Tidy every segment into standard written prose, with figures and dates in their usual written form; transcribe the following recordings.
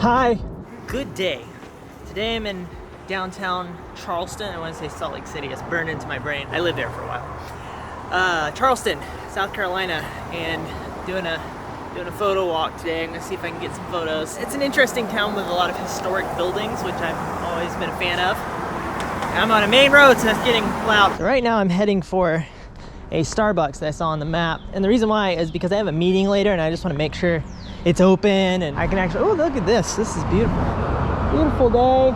Hi. Good day. Today I'm in downtown Charleston. I want to say Salt Lake City. It's burned into my brain. I lived there for a while. Charleston, South Carolina, and doing a photo walk today. I'm gonna see if I can get some photos. It's an interesting town with a lot of historic buildings, which I've always been a fan of. I'm on a main road, so that's getting loud. So right now I'm heading for a Starbucks that I saw on the map, and the reason why is because I have a meeting later, and I just want to make sure it's open and I can actually. Oh, look at this! This is beautiful. Beautiful day.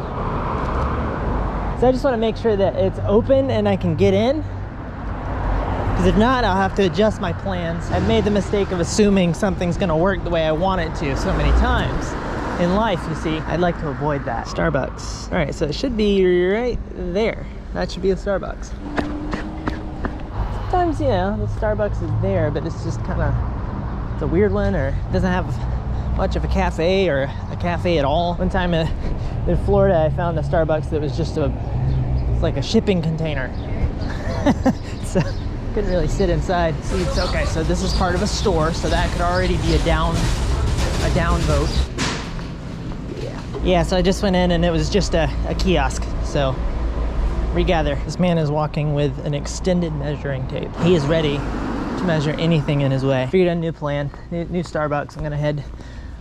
So I just want to make sure that it's open and I can get in. Because if not, I'll have to adjust my plans. I've made the mistake of assuming something's gonna work the way I want it to so many times in life, you see. I'd like to avoid that. Starbucks. All right, so it should be right there. That should be the Starbucks. Sometimes, you know, the Starbucks is there, but it's just kind of, it's a weird one, or it doesn't have much of a cafe or a cafe at all. One time in Florida, I found a Starbucks that was just it's like a shipping container. So couldn't really sit inside. Seats. Okay, so this is part of a store, so that could already be a down vote. Yeah, so I just went in and it was just a kiosk. So regather. This man is walking with an extended measuring tape. He is ready to measure anything in his way. Figured out a new plan, new Starbucks. I'm gonna head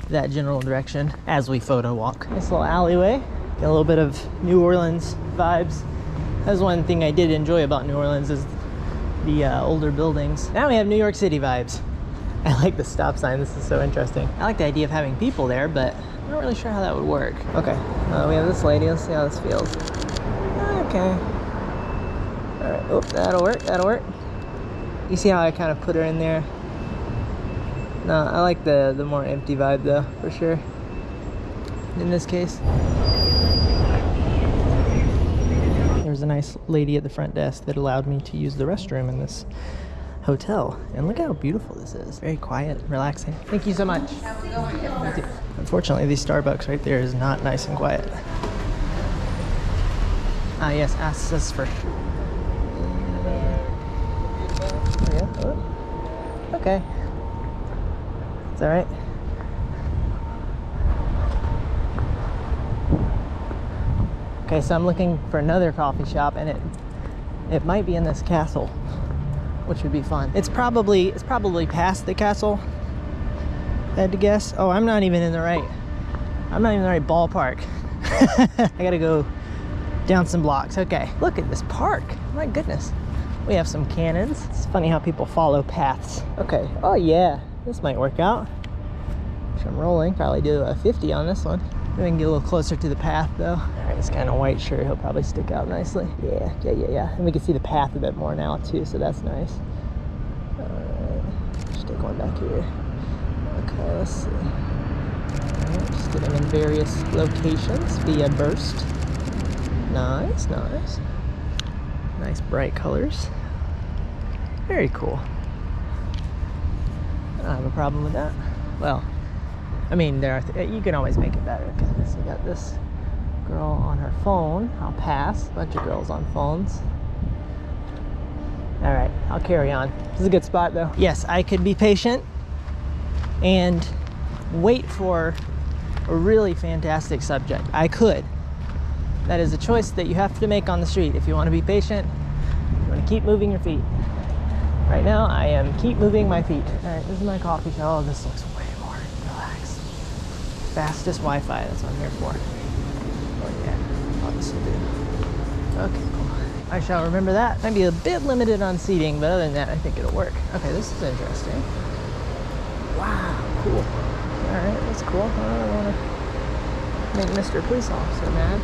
that general direction as we photo walk. Nice little alleyway. Got a little bit of New Orleans vibes. That's one thing I did enjoy about New Orleans is the older buildings. Now we have New York City vibes. I like the stop sign. This is so interesting. I like the idea of having people there, but I'm not really sure how that would work. Okay, we have this lady. Let's see how this feels. Okay. All right. Oh, that'll work. You see how I kind of put her in there? No, I like the more empty vibe though, for sure. In this case. There's a nice lady at the front desk that allowed me to use the restroom in this hotel. And look how beautiful this is. Very quiet, relaxing. Thank you so much. Unfortunately, the Starbucks right there is not nice and quiet. Ah, yes, asks us for. Okay. It's all right. Okay, so I'm looking for another coffee shop, and it might be in this castle, which would be fun. It's probably past the castle, I had to guess. Oh, I'm not even in the right ballpark. I gotta go down some blocks. Okay, look at this park. My goodness. We have some cannons. It's funny how people follow paths. Okay, oh yeah, this might work out. I'm rolling, probably do a 50 on this one. We can get a little closer to the path though. All right, this kind of white shirt, he'll probably stick out nicely. Yeah. And we can see the path a bit more now too, so that's nice. All right, stick one back here. Okay, let's see. All right, just getting in various locations via burst. Nice. Nice bright colors. Very cool. I don't have a problem with that. Well, I mean, you can always make it better. Okay, so we got this girl on her phone. I'll pass. A bunch of girls on phones. All right, I'll carry on. This is a good spot though. Yes, I could be patient and wait for a really fantastic subject. I could. That is a choice that you have to make on the street. If you want to be patient, you want to keep moving your feet. Right now, I am keep moving my feet. All right, this is my coffee shop. Oh, this looks way more relaxed. Fastest Wi-Fi, that's what I'm here for. Oh yeah, this will do. Okay, cool. I shall remember that. Might be a bit limited on seating, but other than that, I think it'll work. Okay, this is interesting. Wow, cool. All right, that's cool. I don't want to make Mr. Police Officer mad.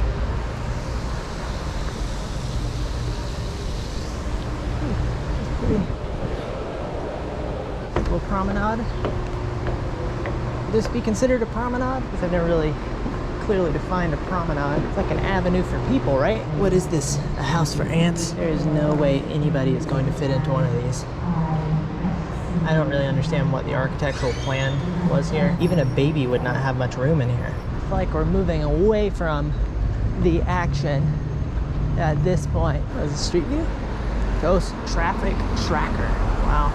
A little promenade. Would this be considered a promenade? Because I've never really clearly defined a promenade. It's like an avenue for people, right? What is this? A house for ants? There is no way anybody is going to fit into one of these. I don't really understand what the architectural plan was here. Even a baby would not have much room in here. It's like we're moving away from the action at this point. What is the street view? Ghost traffic tracker. Wow.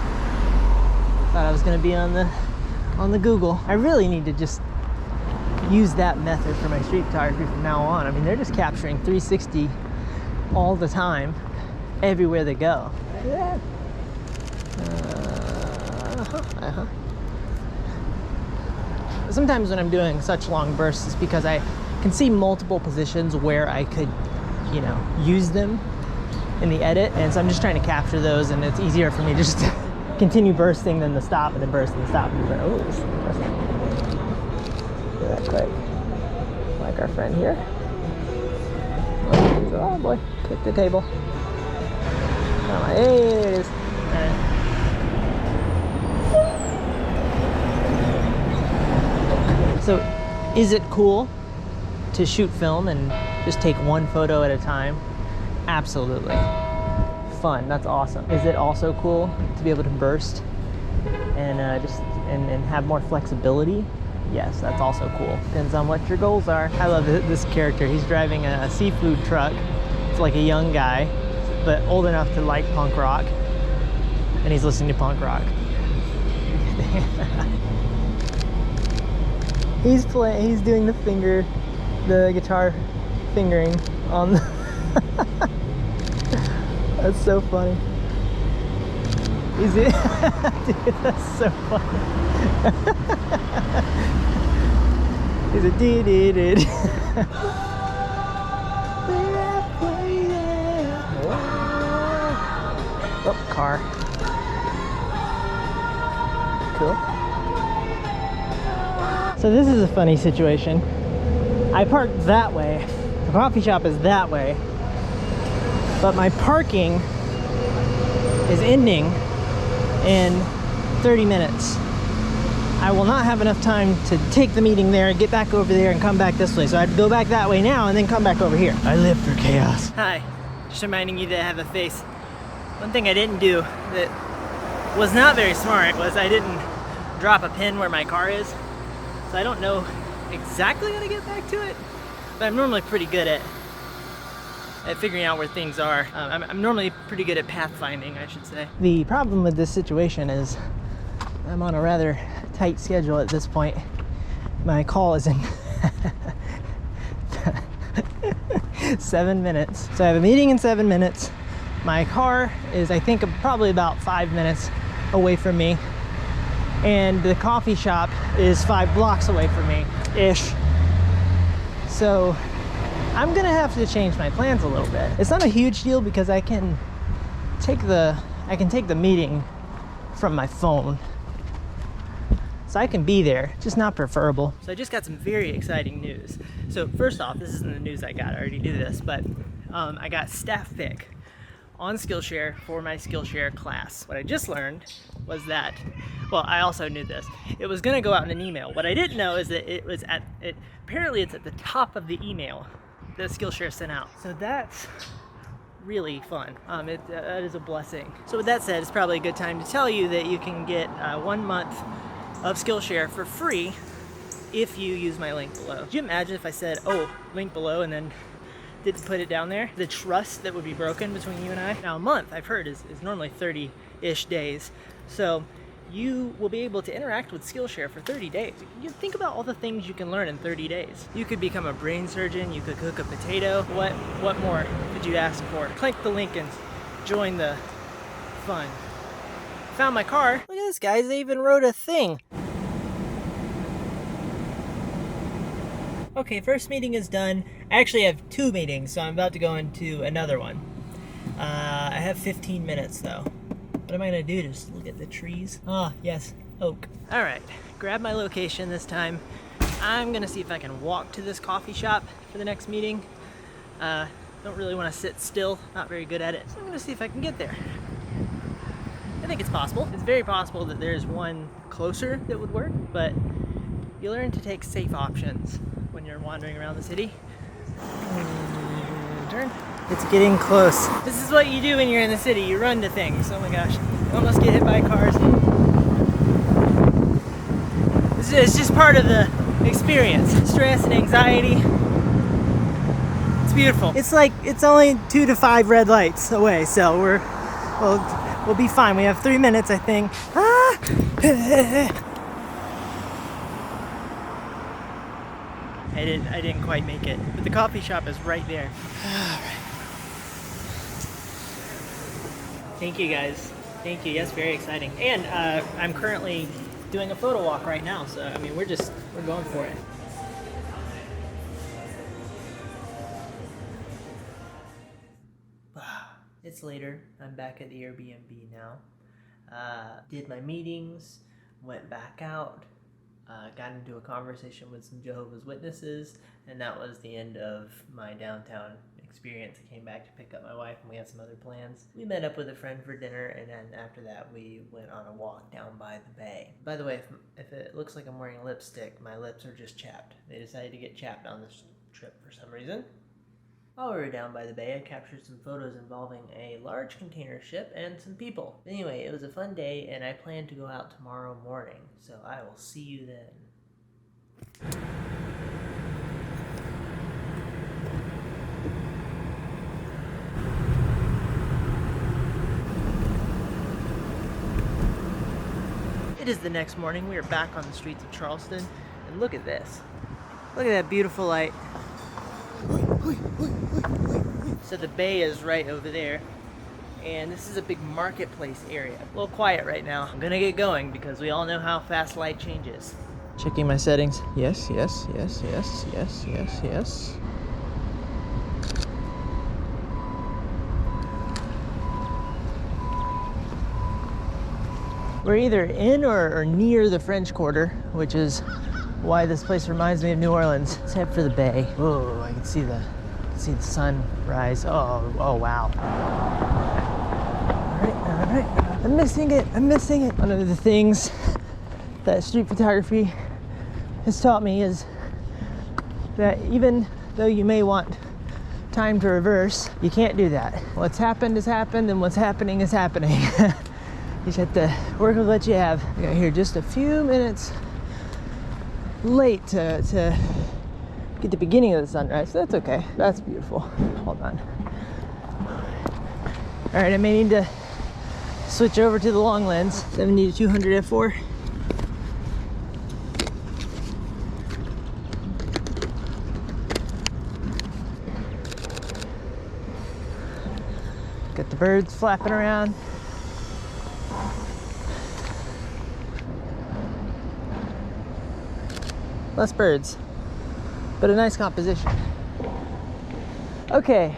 Thought I was gonna be on the Google. I really need to just use that method for my street photography from now on. I mean, they're just capturing 360 all the time, everywhere they go. Look at that. Sometimes when I'm doing such long bursts, it's because I can see multiple positions where I could, you know, use them in the edit, and so I'm just trying to capture those, and it's easier for me just to continue bursting than to stop and then burst and stop and burst. Oh, this is interesting. Do that quick. Like our friend here. Oh boy, kick the table. Oh, hey, there it is. All right. So, is it cool to shoot film and just take one photo at a time? Absolutely. Fun, that's awesome. Is it also cool to be able to burst and and have more flexibility? Yes, that's also cool. Depends on what your goals are. I love this character. He's driving a seafood truck. It's like a young guy, but old enough to like punk rock, and he's listening to punk rock. He's doing the guitar fingering on the That's so funny. Is it? Dude, that's so funny. Is it did? Oh, car. Cool. So this is a funny situation. I parked that way. The coffee shop is that way. But my parking is ending in 30 minutes. I will not have enough time to take the meeting there, get back over there, and come back this way. So I had to go back that way now and then come back over here. I live through chaos. Hi, just reminding you that I have a face. One thing I didn't do that was not very smart was I didn't drop a pin where my car is. So I don't know exactly how to get back to it, but I'm normally pretty good at figuring out where things are. I'm normally pretty good at pathfinding, I should say. The problem with this situation is I'm on a rather tight schedule at this point. My call is in 7 minutes. So I have a meeting in 7 minutes. My car is, I think, probably about 5 minutes away from me. And the coffee shop is 5 blocks away from me, ish. So I'm gonna have to change my plans a little bit. It's not a huge deal because I can take the meeting from my phone. So I can be there, just not preferable. So I just got some very exciting news. So first off, this isn't the news I got, I already knew this, but I got staff pick on Skillshare for my Skillshare class. What I just learned was that, well, I also knew this, it was gonna go out in an email. What I didn't know is that apparently it's at the top of the email that Skillshare sent out. So that's really fun. That is a blessing. So with that said, it's probably a good time to tell you that you can get 1 month of Skillshare for free if you use my link below. Could you imagine if I said, oh, link below, and then didn't put it down there? The trust that would be broken between you and I. Now a month, I've heard, is normally 30-ish days. So you will be able to interact with Skillshare for 30 days. You think about all the things you can learn in 30 days. You could become a brain surgeon, you could cook a potato. What more could you ask for? Click the link and join the fun. Found my car. Look at this, guys, they even wrote a thing. Okay, first meeting is done. I actually have 2 meetings, so I'm about to go into another one. I have 15 minutes though. What am I gonna do? Just look at the trees? Ah, yes, oak. All right, grab my location this time. I'm gonna see if I can walk to this coffee shop for the next meeting. Don't really wanna sit still, not very good at it. So I'm gonna see if I can get there. I think it's possible. It's very possible that there's one closer that would work, but you learn to take safe options when you're wandering around the city. Turn. It's getting close. This is what you do when you're in the city. You run to things. Oh my gosh. You almost get hit by cars. It's just part of the experience. Stress and anxiety. It's beautiful. It's like, it's only 2 to 5 red lights away, so we'll be fine. We have 3 minutes, I think. Ah! I didn't quite make it. But the coffee shop is right there. All right. Thank you guys. Thank you. Yes, very exciting. And I'm currently doing a photo walk right now. So I mean, we're going for it. It's later. I'm back at the Airbnb now. Did my meetings, went back out, got into a conversation with some Jehovah's Witnesses, and that was the end of my downtown experience. I came back to pick up my wife, and we had some other plans. We met up with a friend for dinner, and then after that we went on a walk down by the bay. By the way, if it looks like I'm wearing lipstick, my lips are just chapped. They decided to get chapped on this trip for some reason. While we were down by the bay, I captured some photos involving a large container ship and some people. Anyway, it was a fun day, and I plan to go out tomorrow morning, so I will see you then. It is the next morning. We are back on the streets of Charleston, and look at this. Look at that beautiful light. So the bay is right over there, and this is a big marketplace area. A little quiet right now. I'm gonna get going because we all know how fast light changes. Checking my settings. Yes, yes, yes, yes, yes, yes, yes. We're either in or near the French Quarter, which is why this place reminds me of New Orleans. Let's head for the bay. Whoa, I can see the sun rise. Oh wow. All right. I'm missing it. One of the things that street photography has taught me is that even though you may want time to reverse, you can't do that. What's happened has happened, and what's happening is happening. You just have to work with what you have. I got here just a few minutes late to get the beginning of the sunrise, so that's okay. That's beautiful. Hold on. All right, I may need to switch over to the long lens, 70 to 200 f4. Got the birds flapping around. Less birds, but a nice composition. Okay.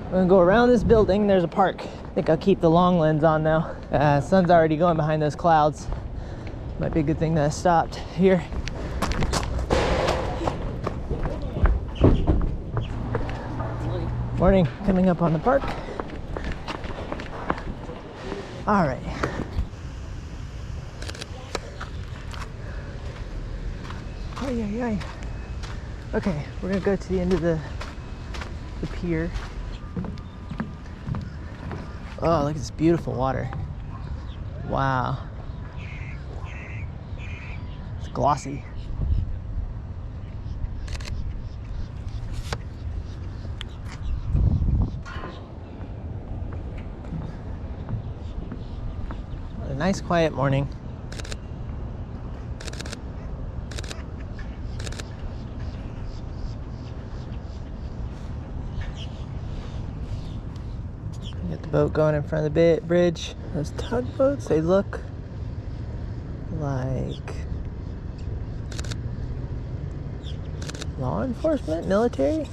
I'm gonna go around this building. There's a park. I think I'll keep the long lens on though. Sun's already going behind those clouds. Might be a good thing that I stopped here. Morning, coming up on the park. All right. Okay, we're gonna go to the end of the pier. Oh, look at this beautiful water. Wow. It's glossy. What a nice quiet morning. Boat going in front of the bridge. Those tugboats, they look like law enforcement, military,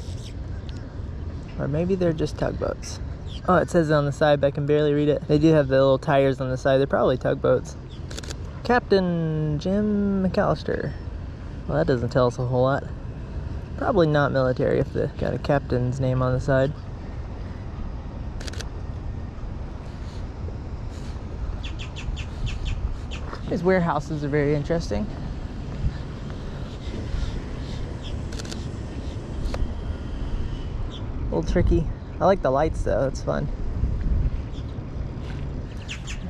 or maybe they're just tugboats. Oh, it says it on the side, but I can barely read it. They do have the little tires on the side. They're probably tugboats. Captain Jim McAllister. Well, that doesn't tell us a whole lot. Probably not military if they got a captain's name on the side. These warehouses are very interesting. A little tricky. I like the lights though, it's fun.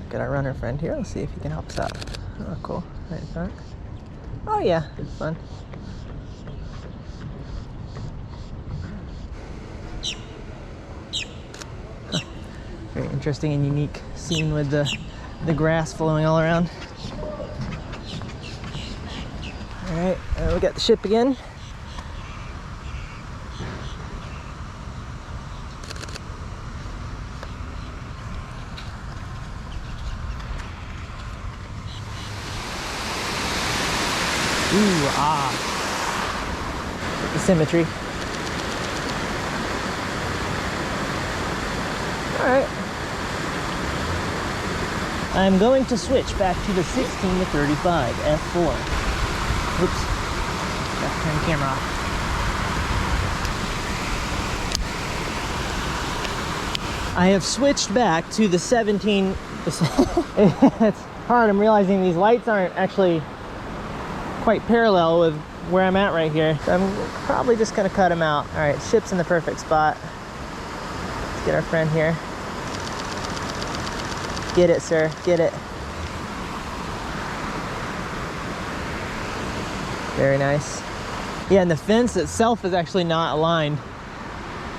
Got our runner friend here. Let's see if he can help us out. Oh, cool. Right in front. Oh yeah, it's fun. Huh. Very interesting and unique scene with the grass flowing all around. All right, we got the ship again. Ooh, ah. The symmetry. All right. I'm going to switch back to the 16 to 35 F4. Oops. Got to turn the camera off. I have switched back to the 17. It's hard. I'm realizing these lights aren't actually quite parallel with where I'm at right here. So I'm probably just gonna cut them out. All right, ship's in the perfect spot. Let's get our friend here. Get it, sir, get it. Very nice. Yeah, and the fence itself is actually not aligned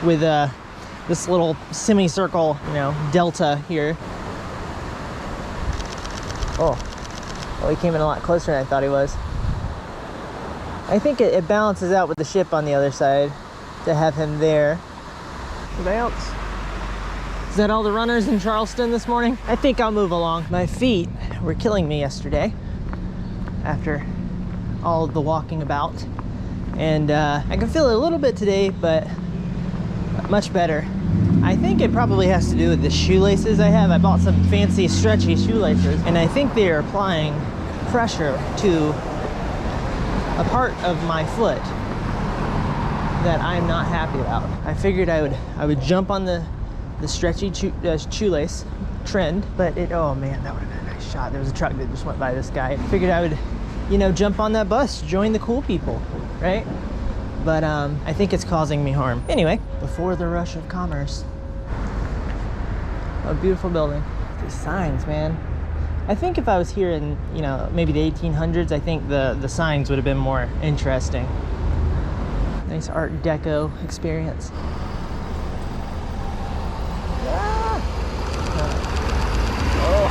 with this little semicircle, you know, delta here. Oh, he came in a lot closer than I thought he was. I think it balances out with the ship on the other side to have him there. Anybody else? Is that all the runners in Charleston this morning? I think I'll move along. My feet were killing me yesterday after all of the walking about. And I can feel it a little bit today, but much better. I think it probably has to do with the shoelaces I have. I bought some fancy stretchy shoelaces, and I think they are applying pressure to a part of my foot that I'm not happy about. I figured I would jump on the stretchy shoelace trend, but oh man, that would have been a nice shot. There was a truck that just went by this guy. I figured I would, you know, jump on that bus, join the cool people, right? But I think it's causing me harm. Anyway, before the rush of commerce. A beautiful building. These signs, man. I think if I was here in, you know, maybe the 1800s, I think the signs would have been more interesting. Nice Art Deco experience. Ah! Oh.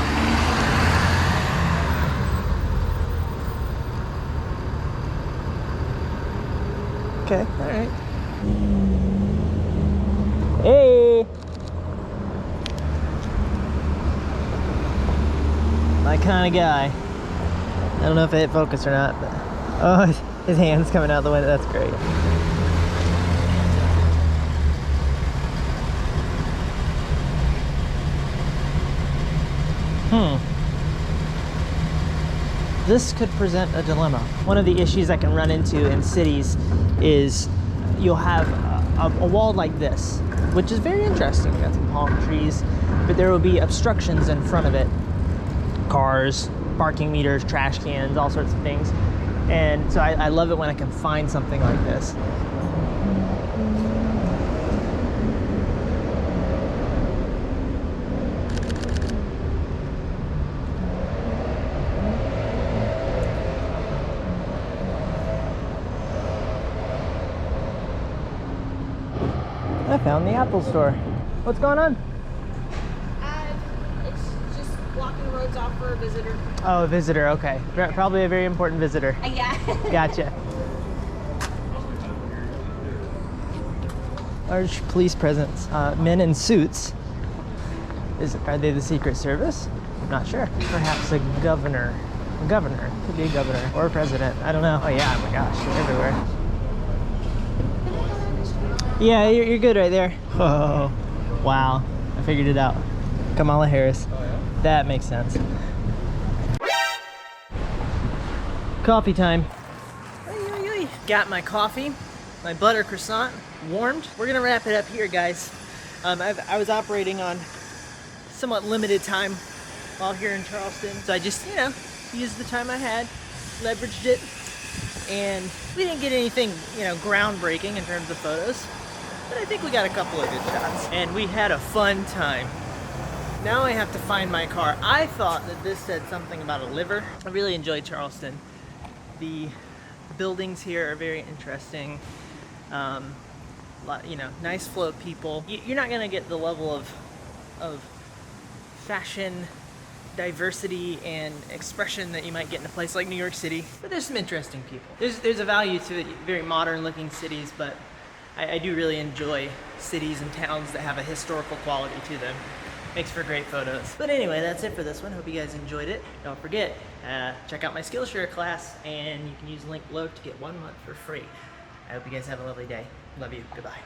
Okay, all right. Hey! My kind of guy. I don't know if I hit focus or not, but oh, his hand's coming out the window. That's great. This could present a dilemma. One of the issues I can run into in cities is you'll have a wall like this, which is very interesting. We got some palm trees, but there will be obstructions in front of it. Cars, parking meters, trash cans, all sorts of things. And so I love it when I can find something like this. I found the Apple store. What's going on? It's just blocking roads off for a visitor. Oh, a visitor, okay. Probably a very important visitor. Yeah. Gotcha. Large police presence. Men in suits. Are they the Secret Service? I'm not sure. Perhaps a governor. A governor. Could be a governor. Or a president. I don't know. Oh yeah, oh my gosh, they're everywhere. Yeah, you're good right there. Oh, wow. I figured it out. Kamala Harris. Oh, yeah? That makes sense. Coffee time. Got my coffee, my butter croissant warmed. We're gonna wrap it up here, guys. I was operating on somewhat limited time while here in Charleston. So I just, you know, used the time I had, leveraged it, and we didn't get anything, you know, groundbreaking in terms of photos. But I think we got a couple of good shots. And we had a fun time. Now I have to find my car. I thought that this said something about a liver. I really enjoyed Charleston. The buildings here are very interesting. You know, nice flow of people. You're not gonna get the level of fashion diversity and expression that you might get in a place like New York City. But there's some interesting people. There's a value to it, very modern looking cities, but I do really enjoy cities and towns that have a historical quality to them. Makes for great photos. But anyway, that's it for this one. Hope you guys enjoyed it. Don't forget, check out my Skillshare class, and you can use the link below to get 1 month for free. I hope you guys have a lovely day. Love you. Goodbye.